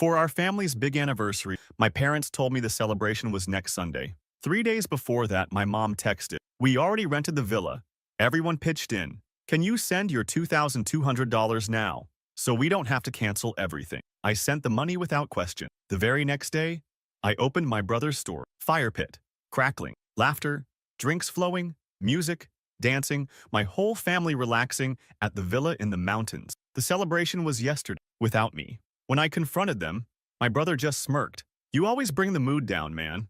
For our family's big anniversary, my parents told me the celebration was next Sunday. 3 days before that, my mom texted, "We already rented the villa. Everyone pitched in. Can you send your $2,200 now? So we don't have to cancel everything." I sent the money without question. The very next day, I opened my brother's store. Fire pit, crackling, laughter, drinks flowing, music, dancing, my whole family relaxing at the villa in the mountains. The celebration was yesterday, without me. When I confronted them, my brother just smirked. "You always bring the mood down, man.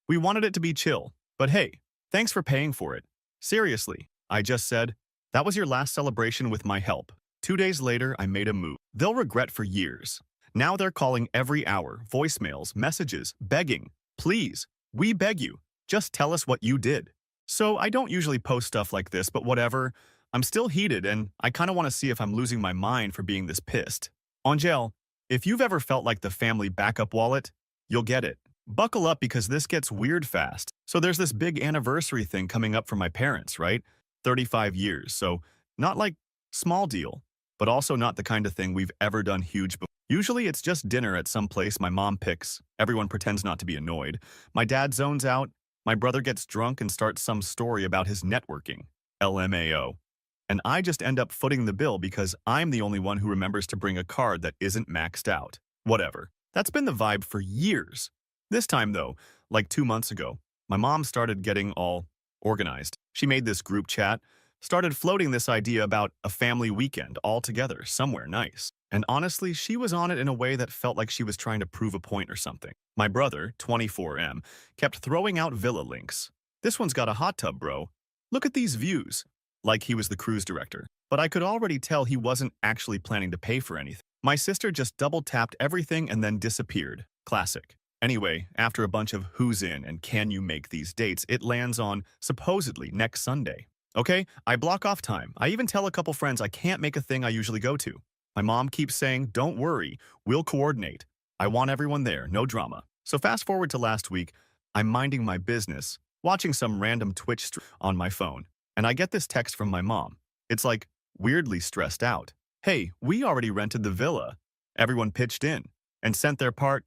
We wanted it to be chill, but hey, thanks for paying for it." "Seriously," I just said, "that was your last celebration with my help." 2 days later, I made a move. They'll regret for years. Now they're calling every hour, voicemails, messages, begging. "Please, we beg you, just tell us what you did." So I don't usually post stuff like this, but whatever. I'm still heated, and I kind of want to see if I'm losing my mind for being this pissed. Angel, if you've ever felt like the family backup wallet, you'll get it. Buckle up because this gets weird fast. So there's this big anniversary thing coming up for my parents, right? 35 years, so not like small deal, but also not the kind of thing we've ever done huge before. Usually it's just dinner at some place my mom picks. Everyone pretends not to be annoyed. My dad zones out. My brother gets drunk and starts some story about his networking. LMAO. And I just end up footing the bill because I'm the only one who remembers to bring a card that isn't maxed out. Whatever. That's been the vibe for years. This time, though, like 2 months ago, my mom started getting all organized. She made this group chat, started floating this idea about a family weekend all together, somewhere nice. And honestly, she was on it in a way that felt like she was trying to prove a point or something. My brother, 24M, kept throwing out villa links. "This one's got a hot tub, bro. Look at these views." Like he was the cruise director. But I could already tell he wasn't actually planning to pay for anything. My sister just double-tapped everything and then disappeared. Classic. Anyway, after a bunch of who's in and can you make these dates, it lands on, supposedly, next Sunday. Okay, I block off time. I even tell a couple friends I can't make a thing I usually go to. My mom keeps saying, "Don't worry, we'll coordinate." I want everyone there, no drama. So fast forward to last week, I'm minding my business, watching some random Twitch stream on my phone, and I get this text from my mom. It's like, weirdly stressed out. "Hey, we already rented the villa. Everyone pitched in and sent their part.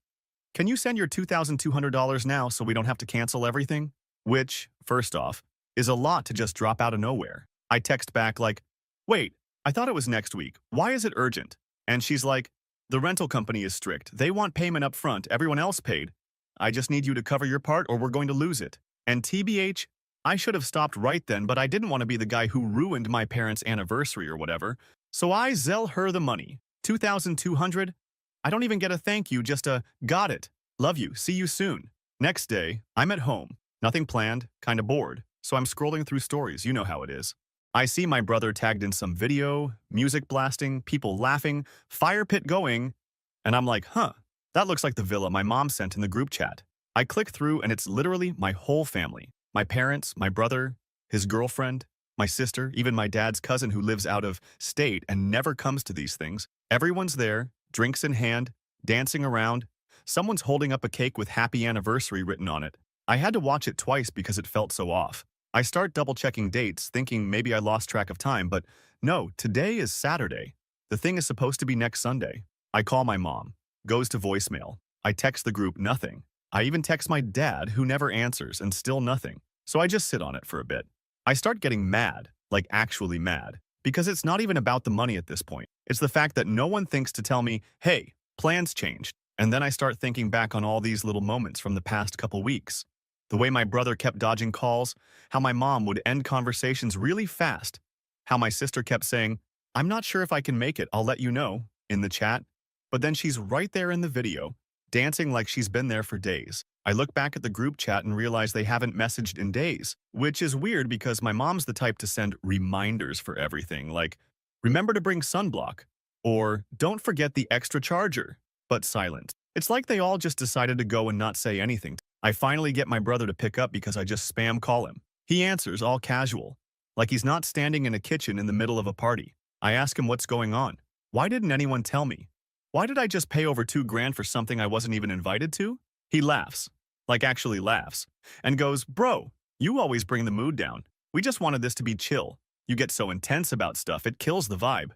Can you send your $2,200 now so we don't have to cancel everything?" Which, first off, is a lot to just drop out of nowhere. I text back like, "Wait, I thought it was next week. Why is it urgent?" And she's like, "The rental company is strict. They want payment up front. Everyone else paid. I just need you to cover your part or we're going to lose it." And TBH, I should have stopped right then, but I didn't want to be the guy who ruined my parents' anniversary or whatever. So I zell her the money. 2,200? I don't even get a thank you, just a "got it. Love you. See you soon." Next day, I'm at home. Nothing planned, kinda bored. So I'm scrolling through stories, you know how it is. I see my brother tagged in some video, music blasting, people laughing, fire pit going, and I'm like, that looks like the villa my mom sent in the group chat. I click through and it's literally my whole family. My parents, my brother, his girlfriend, my sister, even my dad's cousin who lives out of state and never comes to these things. Everyone's there, drinks in hand, dancing around. Someone's holding up a cake with "Happy Anniversary" written on it. I had to watch it twice because it felt so off. I start double-checking dates, thinking maybe I lost track of time, but no, today is Saturday. The thing is supposed to be next Sunday. I call my mom. Goes to voicemail. I text the group, nothing. I even text my dad, who never answers, and still nothing. So I just sit on it for a bit. I start getting mad, like actually mad, because it's not even about the money at this point. It's the fact that no one thinks to tell me, "Hey, plans changed." And then I start thinking back on all these little moments from the past couple weeks. The way my brother kept dodging calls, how my mom would end conversations really fast, how my sister kept saying, "I'm not sure if I can make it, I'll let you know," in the chat. But then she's right there in the video, dancing like she's been there for days. I look back at the group chat and realize they haven't messaged in days, which is weird because my mom's the type to send reminders for everything, like, "Remember to bring sunblock," or "Don't forget the extra charger," but silent. It's like they all just decided to go and not say anything. I finally get my brother to pick up because I just spam call him. He answers all casual, like he's not standing in a kitchen in the middle of a party. I ask him what's going on. Why didn't anyone tell me? Why did I just pay over 2 grand for something I wasn't even invited to? He laughs, like actually laughs, and goes, "Bro, you always bring the mood down. We just wanted this to be chill. You get so intense about stuff, it kills the vibe.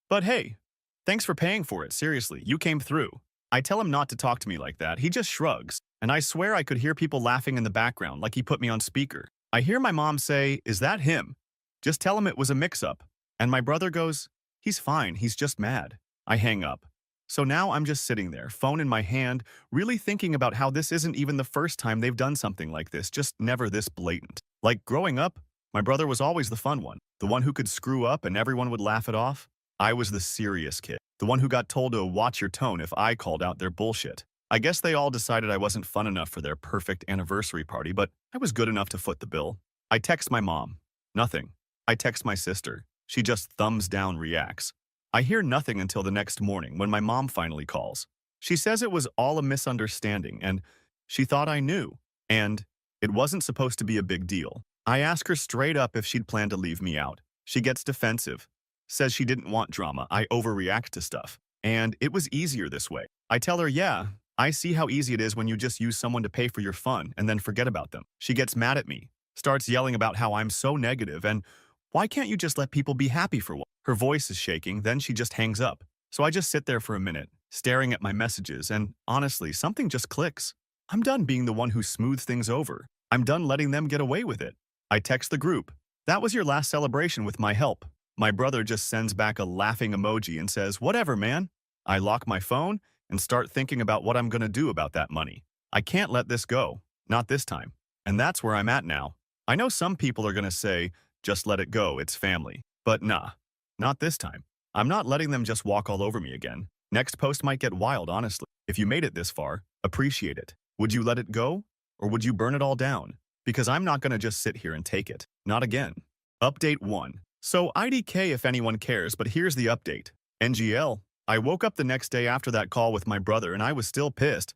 But hey, thanks for paying for it, seriously, you came through." I tell him not to talk to me like that. He just shrugs, and I swear I could hear people laughing in the background like he put me on speaker. I hear my mom say, "Is that him? Just tell him it was a mix-up." And my brother goes, "He's fine, he's just mad." I hang up. So now I'm just sitting there, phone in my hand, really thinking about how this isn't even the first time they've done something like this, just never this blatant. Like growing up, my brother was always the fun one, the one who could screw up and everyone would laugh it off. I was the serious kid, the one who got told to watch your tone if I called out their bullshit. I guess they all decided I wasn't fun enough for their perfect anniversary party, but I was good enough to foot the bill. I text my mom. Nothing. I text my sister. She just thumbs down reacts. I hear nothing until the next morning when my mom finally calls. She says it was all a misunderstanding and she thought I knew, and it wasn't supposed to be a big deal. I ask her straight up if she'd planned to leave me out. She gets defensive, says she didn't want drama, I overreact to stuff, and it was easier this way. I tell her, yeah, I see how easy it is when you just use someone to pay for your fun and then forget about them. She gets mad at me, starts yelling about how I'm so negative and why can't you just let people be happy for once? Her voice is shaking, then she just hangs up. So I just sit there for a minute, staring at my messages, and honestly, something just clicks. I'm done being the one who smooths things over. I'm done letting them get away with it. I text the group. That was your last celebration with my help. My brother just sends back a laughing emoji and says, whatever, man. I lock my phone and start thinking about what I'm gonna do about that money. I can't let this go. Not this time. And that's where I'm at now. I know some people are gonna say, just let it go, it's family. But nah, not this time. I'm not letting them just walk all over me again. Next post might get wild, honestly. If you made it this far, appreciate it. Would you let it go? Or would you burn it all down? Because I'm not gonna just sit here and take it. Not again. Update 1. So IDK if anyone cares, but here's the update. NGL. I woke up the next day after that call with my brother and I was still pissed.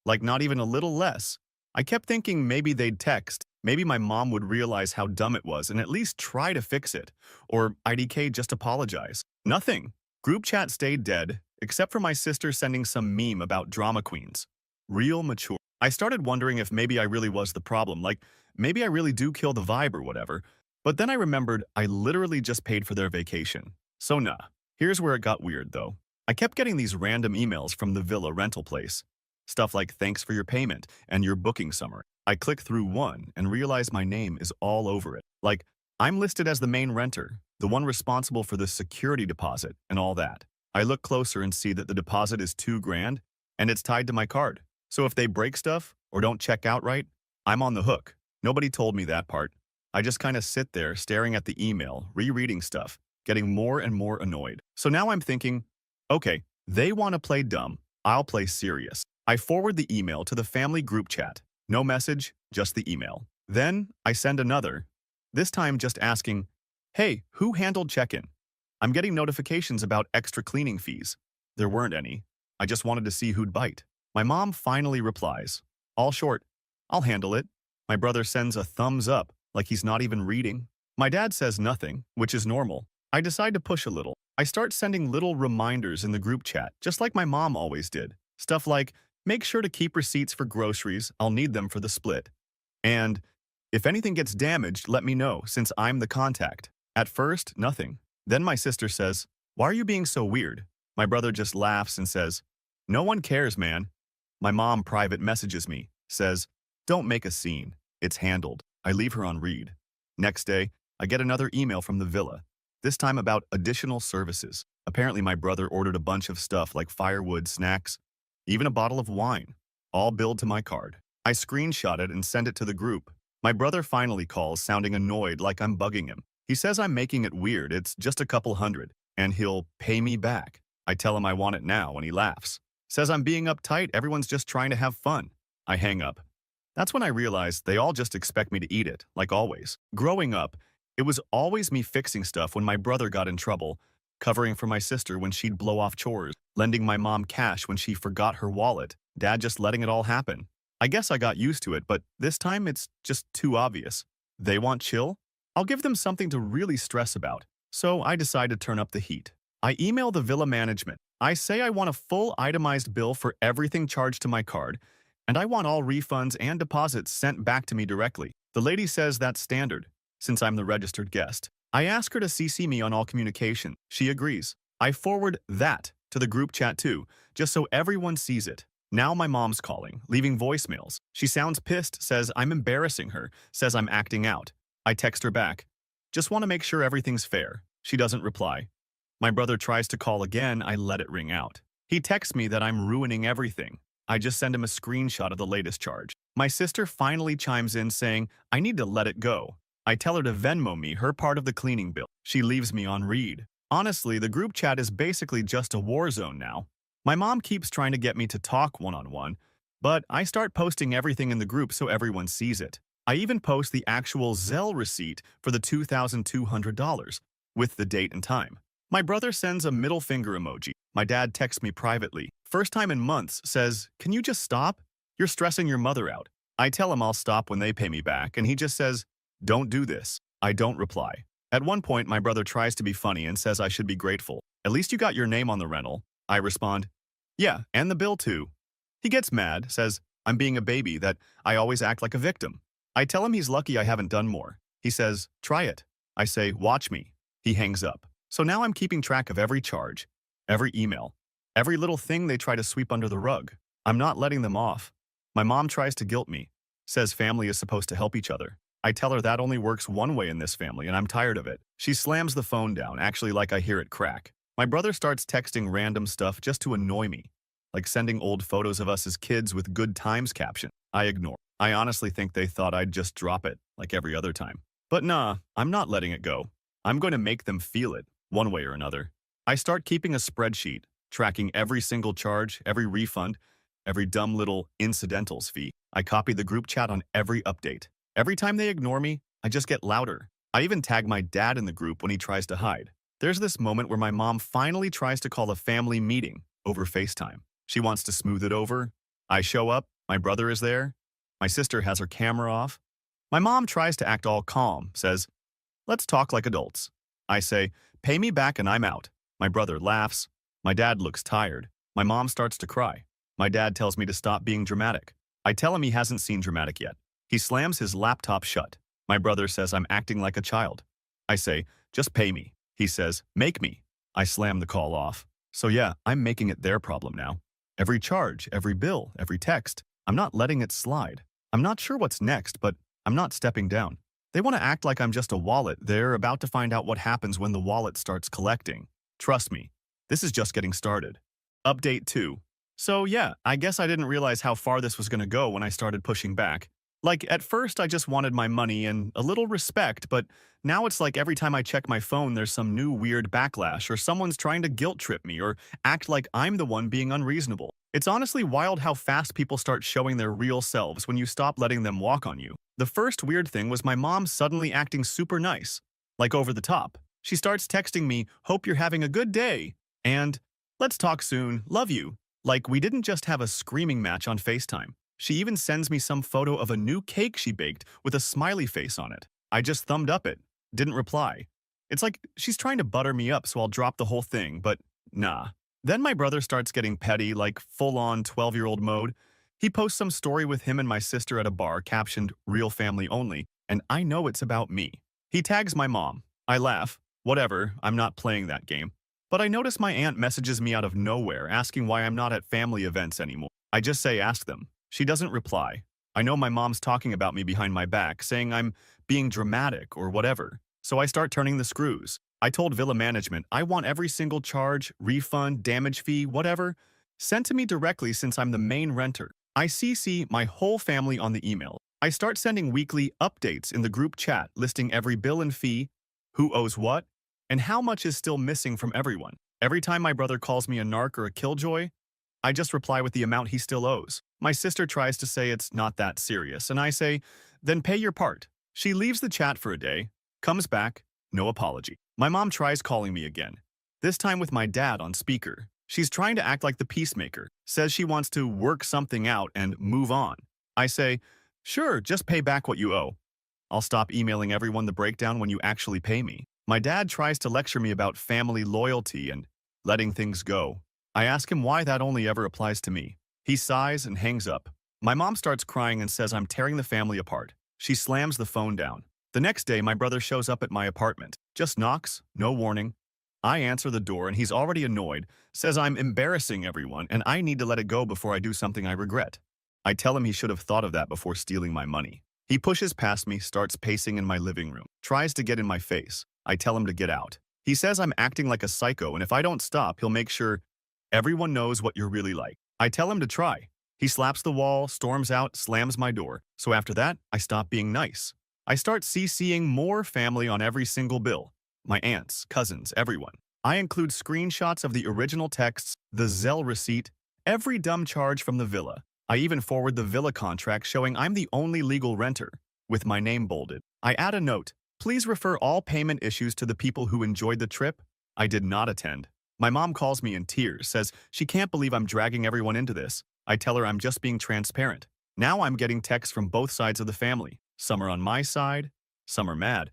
Like not even a little less. I kept thinking maybe they'd text. Maybe my mom would realize how dumb it was and at least try to fix it. Or IDK just apologize. Nothing. Group chat stayed dead, except for my sister sending some meme about drama queens. Real mature. I started wondering if maybe I really was the problem, like maybe I really do kill the vibe or whatever. But then I remembered I literally just paid for their vacation. So nah. Here's where it got weird though. I kept getting these random emails from the villa rental place. Stuff like thanks for your payment and your booking summary. I click through one and realize my name is all over it. Like, I'm listed as the main renter, the one responsible for the security deposit and all that. I look closer and see that the deposit is $2,000 and it's tied to my card. So if they break stuff or don't check out right, I'm on the hook. Nobody told me that part. I just kind of sit there staring at the email, rereading stuff, getting more and more annoyed. So now I'm thinking, okay, they want to play dumb, I'll play serious. I forward the email to the family group chat. No message, just the email. Then I send another, this time just asking, hey, who handled check-in? I'm getting notifications about extra cleaning fees. There weren't any. I just wanted to see who'd bite. My mom finally replies, all short, I'll handle it. My brother sends a thumbs up, like he's not even reading. My dad says nothing, which is normal. I decide to push a little. I start sending little reminders in the group chat, just like my mom always did. Stuff like, make sure to keep receipts for groceries, I'll need them for the split. And if anything gets damaged, let me know, since I'm the contact. At first, nothing. Then my sister says, why are you being so weird? My brother just laughs and says, no one cares, man. My mom private messages me, says, don't make a scene. It's handled. I leave her on read. Next day, I get another email from the villa, this time about additional services. Apparently my brother ordered a bunch of stuff like firewood, snacks, even a bottle of wine, all billed to my card. I screenshot it and send it to the group. My brother finally calls, sounding annoyed like I'm bugging him. He says I'm making it weird, it's just a couple hundred, and he'll pay me back. I tell him I want it now, and he laughs. Says I'm being uptight, everyone's just trying to have fun. I hang up. That's when I realized they all just expect me to eat it, like always. Growing up, it was always me fixing stuff when my brother got in trouble, covering for my sister when she'd blow off chores, lending my mom cash when she forgot her wallet, dad just letting it all happen. I guess I got used to it, but this time it's just too obvious. They want chill? I'll give them something to really stress about. So I decide to turn up the heat. I email the villa management. I say I want a full itemized bill for everything charged to my card, and I want all refunds and deposits sent back to me directly. The lady says that's standard, since I'm the registered guest. I ask her to CC me on all communication. She agrees. I forward that to the group chat too, just so everyone sees it. Now my mom's calling, leaving voicemails. She sounds pissed, says I'm embarrassing her, says I'm acting out. I text her back. Just want to make sure everything's fair. She doesn't reply. My brother tries to call again, I let it ring out. He texts me that I'm ruining everything. I just send him a screenshot of the latest charge. My sister finally chimes in saying, I need to let it go. I tell her to Venmo me her part of the cleaning bill. She leaves me on read. Honestly, the group chat is basically just a war zone now. My mom keeps trying to get me to talk one-on-one, but I start posting everything in the group so everyone sees it. I even post the actual Zelle receipt for the $2,200 with the date and time. My brother sends a middle finger emoji. My dad texts me privately. First time in months, says, can you just stop? You're stressing your mother out. I tell him I'll stop when they pay me back, and he just says, don't do this. I don't reply. At one point, my brother tries to be funny and says I should be grateful. At least you got your name on the rental. I respond, yeah, and the bill too. He gets mad, says, I'm being a baby, that I always act like a victim. I tell him he's lucky I haven't done more. He says, try it. I say, watch me. He hangs up. So now I'm keeping track of every charge, every email, every little thing they try to sweep under the rug. I'm not letting them off. My mom tries to guilt me, says family is supposed to help each other. I tell her that only works one way in this family, and I'm tired of it. She slams the phone down, actually like I hear it crack. My brother starts texting random stuff just to annoy me, like sending old photos of us as kids with good times caption. I ignore. I honestly think they thought I'd just drop it, like every other time. But nah, I'm not letting it go. I'm going to make them feel it, one way or another. I start keeping a spreadsheet, tracking every single charge, every refund, every dumb little incidentals fee. I copy the group chat on every update. Every time they ignore me, I just get louder. I even tag my dad in the group when he tries to hide. There's this moment where my mom finally tries to call a family meeting over FaceTime. She wants to smooth it over. I show up, my brother is there. My sister has her camera off. My mom tries to act all calm, says, let's talk like adults. I say, pay me back and I'm out. My brother laughs. My dad looks tired. My mom starts to cry. My dad tells me to stop being dramatic. I tell him he hasn't seen dramatic yet. He slams his laptop shut. My brother says I'm acting like a child. I say, just pay me. He says, make me. I slam the call off. So yeah, I'm making it their problem now. Every charge, every bill, every text, I'm not letting it slide. I'm not sure what's next, but I'm not stepping down. They want to act like I'm just a wallet. They're about to find out what happens when the wallet starts collecting. Trust me, this is just getting started. Update 2. So yeah, I guess I didn't realize how far this was going to go when I started pushing back. Like, at first I just wanted my money and a little respect, but now it's like every time I check my phone there's some new weird backlash or someone's trying to guilt trip me or act like I'm the one being unreasonable. It's honestly wild how fast people start showing their real selves when you stop letting them walk on you. The first weird thing was my mom suddenly acting super nice, like over the top. She starts texting me, hope you're having a good day, and let's talk soon, love you. Like we didn't just have a screaming match on FaceTime. She even sends me some photo of a new cake she baked with a smiley face on it. I just thumbed up it, didn't reply. It's like she's trying to butter me up so I'll drop the whole thing, but nah. Then my brother starts getting petty, like full-on 12-year-old mode. He posts some story with him and my sister at a bar captioned real family only, and I know it's about me. He tags my mom. I laugh. Whatever, I'm not playing that game. But I notice my aunt messages me out of nowhere asking why I'm not at family events anymore. I just say ask them. She doesn't reply. I know my mom's talking about me behind my back, saying I'm being dramatic or whatever. So I start turning the screws. I told Villa Management I want every single charge, refund, damage fee, whatever, sent to me directly since I'm the main renter. I CC my whole family on the email. I start sending weekly updates in the group chat listing every bill and fee, who owes what, and how much is still missing from everyone. Every time my brother calls me a narc or a killjoy, I just reply with the amount he still owes. My sister tries to say it's not that serious, and I say, then pay your part. She leaves the chat for a day, comes back, no apology. My mom tries calling me again, this time with my dad on speaker. She's trying to act like the peacemaker, says she wants to work something out and move on. I say, sure, just pay back what you owe. I'll stop emailing everyone the breakdown when you actually pay me. My dad tries to lecture me about family loyalty and letting things go. I ask him why that only ever applies to me. He sighs and hangs up. My mom starts crying and says I'm tearing the family apart. She slams the phone down. The next day, my brother shows up at my apartment. Just knocks, no warning. I answer the door and he's already annoyed, says I'm embarrassing everyone and I need to let it go before I do something I regret. I tell him he should have thought of that before stealing my money. He pushes past me, starts pacing in my living room, tries to get in my face. I tell him to get out. He says I'm acting like a psycho and if I don't stop, he'll make sure everyone knows what you're really like. I tell him to try. He slaps the wall, storms out, slams my door. So after that, I stop being nice. I start CCing more family on every single bill. My aunts, cousins, everyone. I include screenshots of the original texts, the Zelle receipt, every dumb charge from the villa. I even forward the villa contract showing I'm the only legal renter, with my name bolded. I add a note, please refer all payment issues to the people who enjoyed the trip. I did not attend. My mom calls me in tears, says she can't believe I'm dragging everyone into this. I tell her I'm just being transparent. Now I'm getting texts from both sides of the family. Some are on my side, some are mad.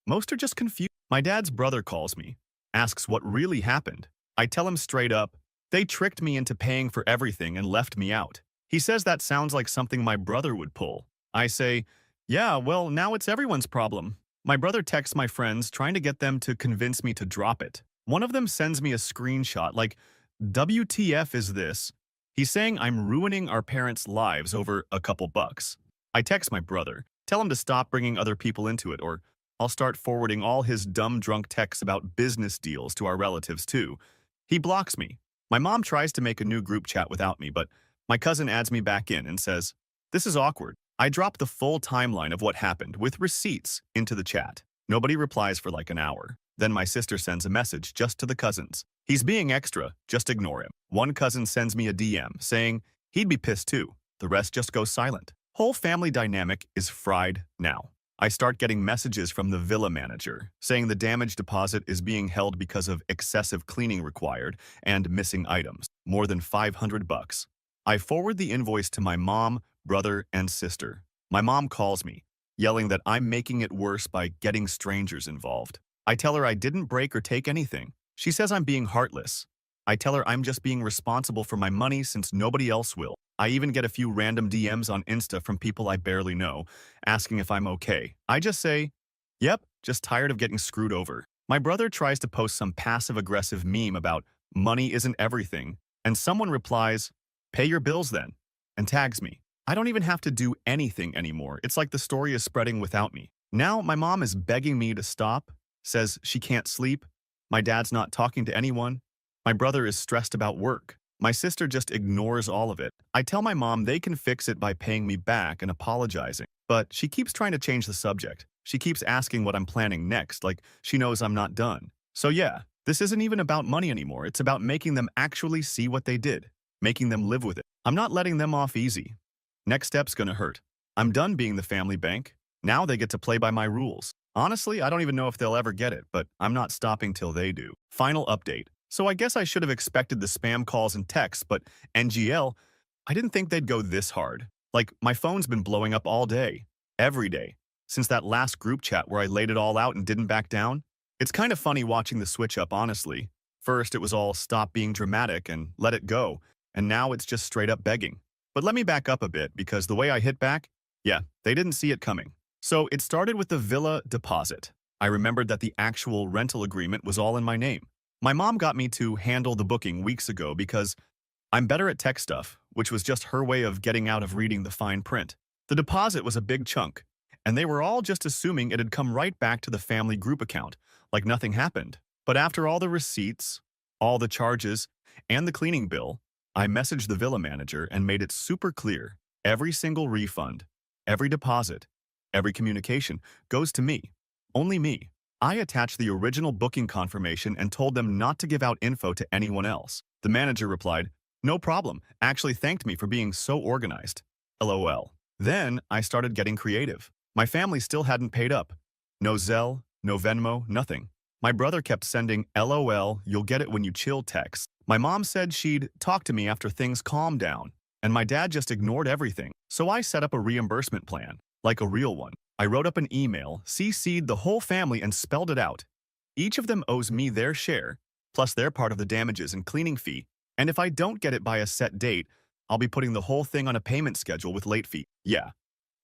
Most are just confused. My dad's brother calls me, asks what really happened. I tell him straight up, they tricked me into paying for everything and left me out. He says that sounds like something my brother would pull. I say, yeah, well, now it's everyone's problem. My brother texts my friends trying to get them to convince me to drop it. One of them sends me a screenshot like, WTF is this? He's saying I'm ruining our parents' lives over a couple bucks. I text my brother, tell him to stop bringing other people into it, or I'll start forwarding all his dumb drunk texts about business deals to our relatives too. He blocks me. My mom tries to make a new group chat without me, but my cousin adds me back in and says, this is awkward. I drop the full timeline of what happened with receipts into the chat. Nobody replies for like an hour. Then my sister sends a message just to the cousins. He's being extra, just ignore him. One cousin sends me a DM saying he'd be pissed too. The rest just goes silent. Whole family dynamic is fried now. I start getting messages from the villa manager saying the damage deposit is being held because of excessive cleaning required and missing items, more than 500 bucks. I forward the invoice to my mom, brother, and sister. My mom calls me, yelling that I'm making it worse by getting strangers involved. I tell her I didn't break or take anything. She says I'm being heartless. I tell her I'm just being responsible for my money since nobody else will. I even get a few random DMs on Insta from people I barely know, asking if I'm okay. I just say, yep, just tired of getting screwed over. My brother tries to post some passive-aggressive meme about money isn't everything, and someone replies, pay your bills then, and tags me. I don't even have to do anything anymore. It's like the story is spreading without me. Now my mom is begging me to stop, says she can't sleep. My dad's not talking to anyone. My brother is stressed about work. My sister just ignores all of it. I tell my mom they can fix it by paying me back and apologizing, but she keeps trying to change the subject. She keeps asking what I'm planning next, like she knows I'm not done. So yeah, this isn't even about money anymore. It's about making them actually see what they did, making them live with it. I'm not letting them off easy. Next step's gonna hurt. I'm done being the family bank. Now they get to play by my rules. Honestly, I don't even know if they'll ever get it, but I'm not stopping till they do. Final update. So I guess I should have expected the spam calls and texts, but NGL, I didn't think they'd go this hard. Like, my phone's been blowing up all day, every day, since that last group chat where I laid it all out and didn't back down. It's kind of funny watching the switch up, honestly. First, it was all stop being dramatic and let it go, and now it's just straight up begging. But let me back up a bit, because the way I hit back, yeah, they didn't see it coming. So it started with the villa deposit. I remembered that the actual rental agreement was all in my name. My mom got me to handle the booking weeks ago because I'm better at tech stuff, which was just her way of getting out of reading the fine print. The deposit was a big chunk, and they were all just assuming it had come right back to the family group account, like nothing happened. But after all the receipts, all the charges, and the cleaning bill, I messaged the villa manager and made it super clear. Every single refund, every deposit, every communication goes to me. Only me. I attached the original booking confirmation and told them not to give out info to anyone else. The manager replied, no problem, actually thanked me for being so organized. LOL. Then I started getting creative. My family still hadn't paid up. No Zelle, no Venmo, nothing. My brother kept sending LOL, you'll get it when you chill texts. My mom said she'd talk to me after things calmed down, and my dad just ignored everything. So I set up a reimbursement plan, like a real one. I wrote up an email, CC'd the whole family and spelled it out. Each of them owes me their share, plus their part of the damages and cleaning fee, and if I don't get it by a set date, I'll be putting the whole thing on a payment schedule with late fee. Yeah.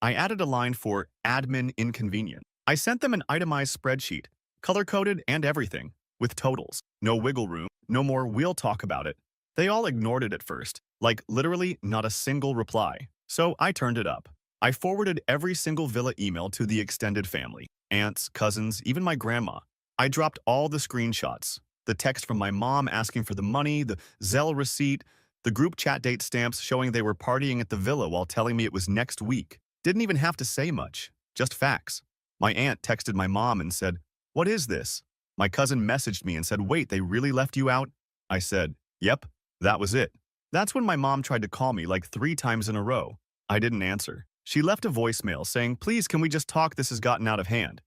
I added a line for admin inconvenient. I sent them an itemized spreadsheet, color-coded and everything. with totals. No wiggle room, no more we'll talk about it. They all ignored it at first, like literally not a single reply. So I turned it up. I forwarded every single villa email to the extended family, aunts, cousins, even my grandma. I dropped all the screenshots, the text from my mom asking for the money, the Zelle receipt, the group chat date stamps showing they were partying at the villa while telling me it was next week. Didn't even have to say much, just facts. My aunt texted my mom and said, "What is this?" My cousin messaged me and said, "Wait, they really left you out?" I said, "Yep, that was it." That's when my mom tried to call me like 3 times in a row. I didn't answer. She left a voicemail saying, "Please, can we just talk? This has gotten out of hand."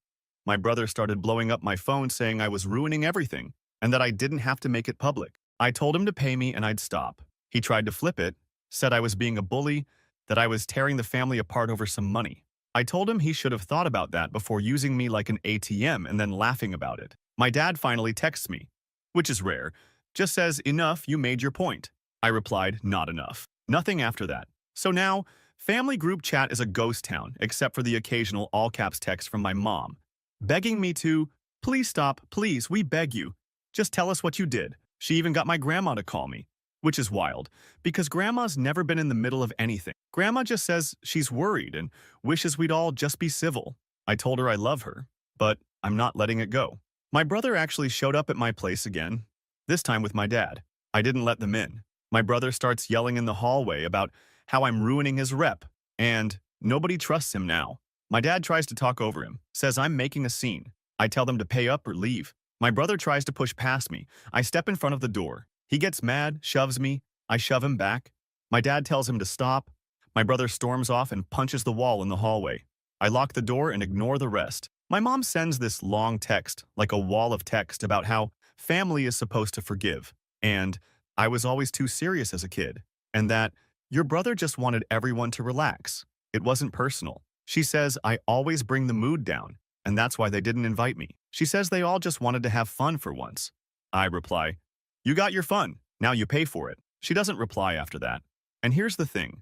My brother started blowing up my phone saying I was ruining everything and that I didn't have to make it public. I told him to pay me and I'd stop. He tried to flip it, said I was being a bully, that I was tearing the family apart over some money. I told him he should have thought about that before using me like an ATM and then laughing about it. My dad finally texts me, which is rare, just says, "Enough, you made your point." I replied, "Not enough." Nothing after that. So now, family group chat is a ghost town, except for the occasional all-caps text from my mom, begging me to, "Please stop, please, we beg you. Just tell us what you did." She even got my grandma to call me, which is wild, because grandma's never been in the middle of anything. Grandma just says she's worried and wishes we'd all just be civil. I told her I love her, but I'm not letting it go. My brother actually showed up at my place again, this time with my dad. I didn't let them in. My brother starts yelling in the hallway about how I'm ruining his rep, and nobody trusts him now. My dad tries to talk over him, says I'm making a scene. I tell them to pay up or leave. My brother tries to push past me. I step in front of the door. He gets mad, shoves me. I shove him back. My dad tells him to stop. My brother storms off and punches the wall in the hallway. I lock the door and ignore the rest. My mom sends this long text, like a wall of text, about how family is supposed to forgive, and I was always too serious as a kid, and that your brother just wanted everyone to relax. It wasn't personal. She says I always bring the mood down, and that's why they didn't invite me. She says they all just wanted to have fun for once. I reply, "You got your fun. Now you pay for it." She doesn't reply after that. And here's the thing.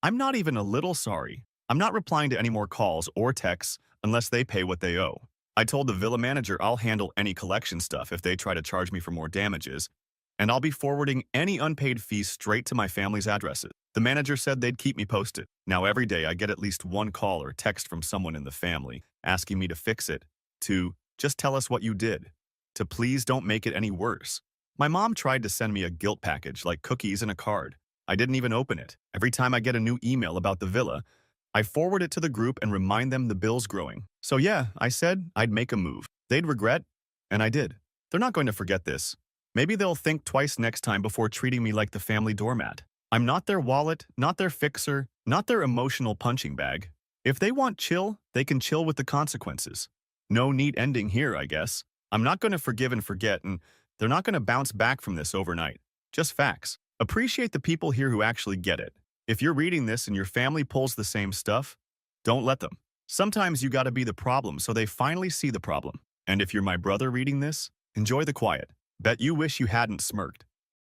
I'm not even a little sorry. I'm not replying to any more calls or texts unless they pay what they owe. I told the villa manager I'll handle any collection stuff if they try to charge me for more damages, and I'll be forwarding any unpaid fees straight to my family's addresses. The manager said they'd keep me posted. Now every day I get at least one call or text from someone in the family asking me to fix it, to just tell us what you did, to please don't make it any worse. My mom tried to send me a guilt package like cookies and a card. I didn't even open it. Every time I get a new email about the villa, I forward it to the group and remind them the bill's growing. So yeah, I said I'd make a move. They'd regret, and I did. They're not going to forget this. Maybe they'll think twice next time before treating me like the family doormat. I'm not their wallet, not their fixer, not their emotional punching bag. If they want chill, they can chill with the consequences. No neat ending here, I guess. I'm not going to forgive and forget, and they're not going to bounce back from this overnight. Just facts. Appreciate the people here who actually get it. If you're reading this and your family pulls the same stuff, don't let them. Sometimes you gotta be the problem so they finally see the problem. And if you're my brother reading this, enjoy the quiet. Bet you wish you hadn't smirked.